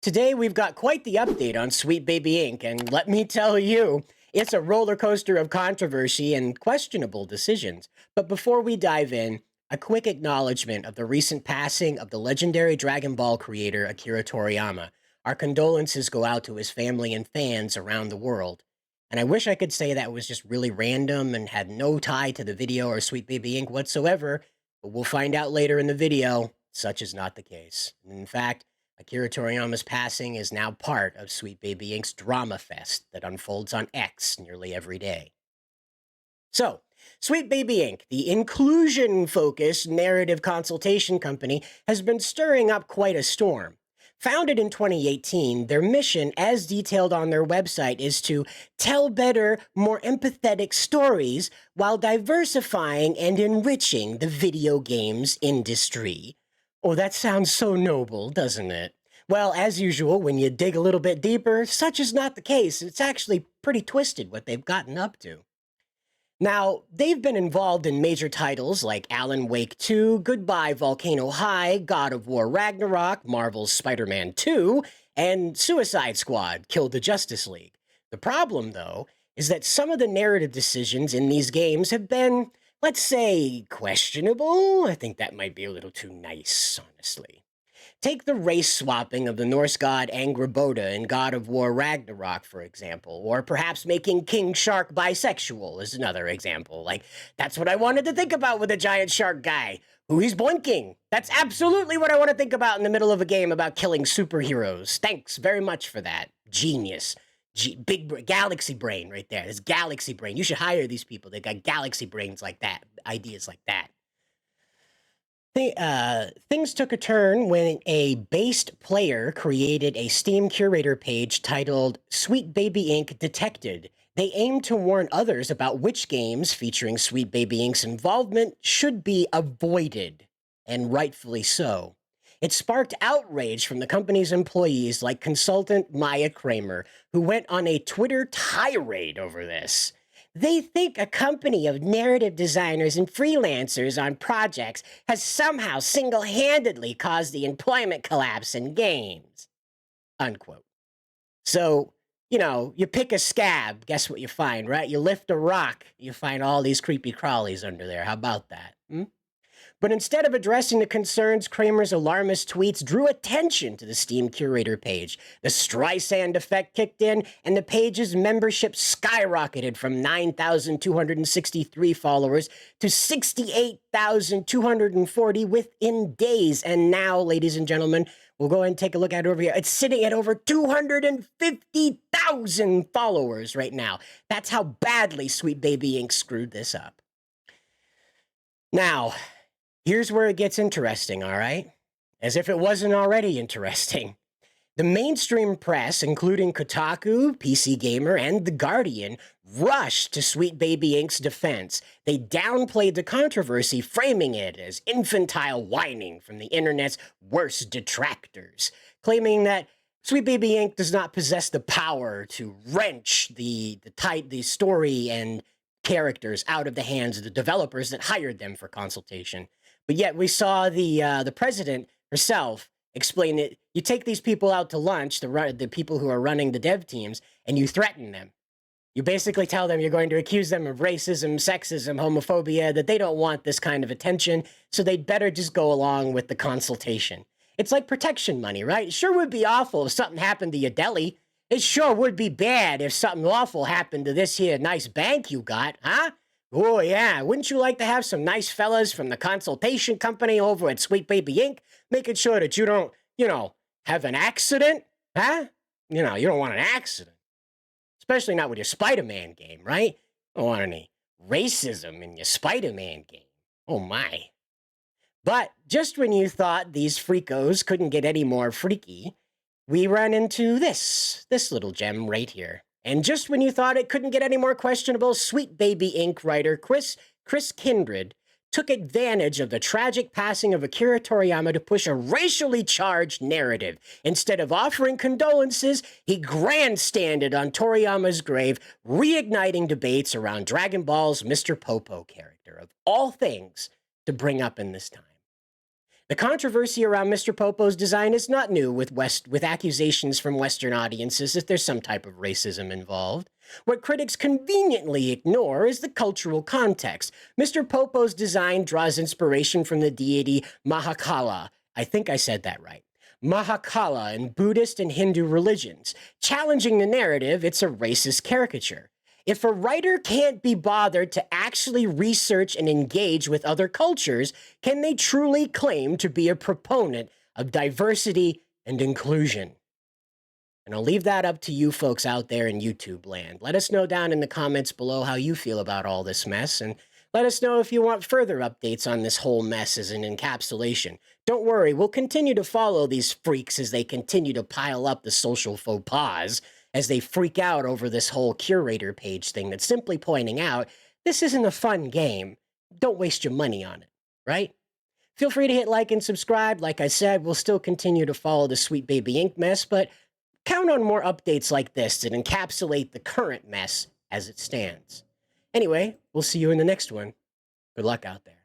Today we've got quite the update on Sweet Baby Inc., and let me tell you, it's a roller coaster of controversy and questionable decisions. But before we dive in, a quick acknowledgement of the recent passing of the legendary Dragon Ball creator Akira Toriyama. Our condolences go out to his family and fans around the world. And I wish I could say that was just really random and had no tie to the video or Sweet Baby Inc. whatsoever, but we'll find out later in the video, such is not the case. And in fact, Akira Toriyama's passing is now part of Sweet Baby Inc.'s drama fest that unfolds on X nearly every day. So, Sweet Baby Inc., the inclusion-focused narrative consultation company, has been stirring up quite a storm. Founded in 2018, their mission, as detailed on their website, is to tell better, more empathetic stories while diversifying and enriching the video games industry. Oh, that sounds so noble, doesn't it? Well, as usual, when you dig a little bit deeper, such is not the case. It's actually pretty twisted what they've gotten up to. Now, they've been involved in major titles like Alan Wake 2, Goodbye Volcano High, God of War Ragnarok, Marvel's Spider-Man 2, and Suicide Squad, Kill the Justice League. The problem, though, is that some of the narrative decisions in these games have been, let's say, questionable. I think that might be a little too nice, honestly. Take the race swapping of the Norse god Angrboda in God of War Ragnarok, for example, or perhaps making King Shark bisexual is another example. Like, that's what I wanted to think about with a giant shark guy, who he's blinking. That's absolutely what I want to think about in the middle of a game about killing superheroes. Thanks very much for that. Genius. Big galaxy brain right there. It's galaxy brain. You should hire these people. They got galaxy brains like that, ideas like that. Things took a turn when a based player created a Steam curator page titled Sweet Baby Inc. Detected. They aimed to warn others about which games featuring Sweet Baby Inc.'s involvement should be avoided, and rightfully so. It sparked outrage from the company's employees like consultant Maya Kramer, who went on a Twitter tirade over this. They think a company of narrative designers and freelancers on projects has somehow single-handedly caused the employment collapse in games. Unquote. So, you pick a scab, guess what you find, right? You lift a rock, you find all these creepy crawlies under there. How about that? But instead of addressing the concerns, Kramer's alarmist tweets drew attention to the Steam curator page. The Streisand effect kicked in, and the page's membership skyrocketed from 9,263 followers to 68,240 within days. And now, ladies and gentlemen, we'll go ahead and take a look at it over here. It's sitting at over 250,000 followers right now. That's how badly Sweet Baby Inc. screwed this up. Now, here's where it gets interesting, all right? As if it wasn't already interesting. The mainstream press, including Kotaku, PC Gamer, and The Guardian, rushed to Sweet Baby Inc.'s defense. They downplayed the controversy, framing it as infantile whining from the internet's worst detractors, claiming that Sweet Baby Inc. does not possess the power to wrench the story and characters out of the hands of the developers that hired them for consultation. But yet we saw the president herself explain that you take these people out to lunch, the people who are running the dev teams, and you threaten them. You basically tell them you're going to accuse them of racism, sexism, homophobia, that they don't want this kind of attention, so they'd better just go along with the consultation. It's like protection money, right? It sure would be awful if something happened to your deli. It sure would be bad if something awful happened to this here nice bank you got, huh? Oh, yeah. Wouldn't you like to have some nice fellas from the consultation company over at Sweet Baby Inc. making sure that you don't, have an accident? Huh? You don't want an accident. Especially not with your Spider-Man game, right? You don't want any racism in your Spider-Man game. Oh, my. But just when you thought these freakos couldn't get any more freaky, we run into this little gem right here. And just when you thought it couldn't get any more questionable, Sweet Baby Inc. writer Chris Kindred took advantage of the tragic passing of Akira Toriyama to push a racially charged narrative. Instead of offering condolences, he grandstanded on Toriyama's grave, reigniting debates around Dragon Ball's Mr. Popo character, of all things to bring up in this time. The controversy around Mr. Popo's design is not new, with accusations from Western audiences that there's some type of racism involved. What critics conveniently ignore is the cultural context. Mr. Popo's design draws inspiration from the deity Mahakala. I think I said that right. Mahakala in Buddhist and Hindu religions. Challenging the narrative, it's a racist caricature. If a writer can't be bothered to actually research and engage with other cultures, can they truly claim to be a proponent of diversity and inclusion? And I'll leave that up to you folks out there in YouTube land. Let us know down in the comments below how you feel about all this mess, and let us know if you want further updates on this whole mess as an encapsulation. Don't worry, we'll continue to follow these freaks as they continue to pile up the social faux pas, as they freak out over this whole curator page thing that's simply pointing out this isn't a fun game. Don't waste your money on it, right? Feel free to hit like and subscribe. Like I said, we'll still continue to follow the Sweet Baby Ink mess, but count on more updates like this that encapsulate the current mess as it stands. Anyway, we'll see you in the next one. Good luck out there.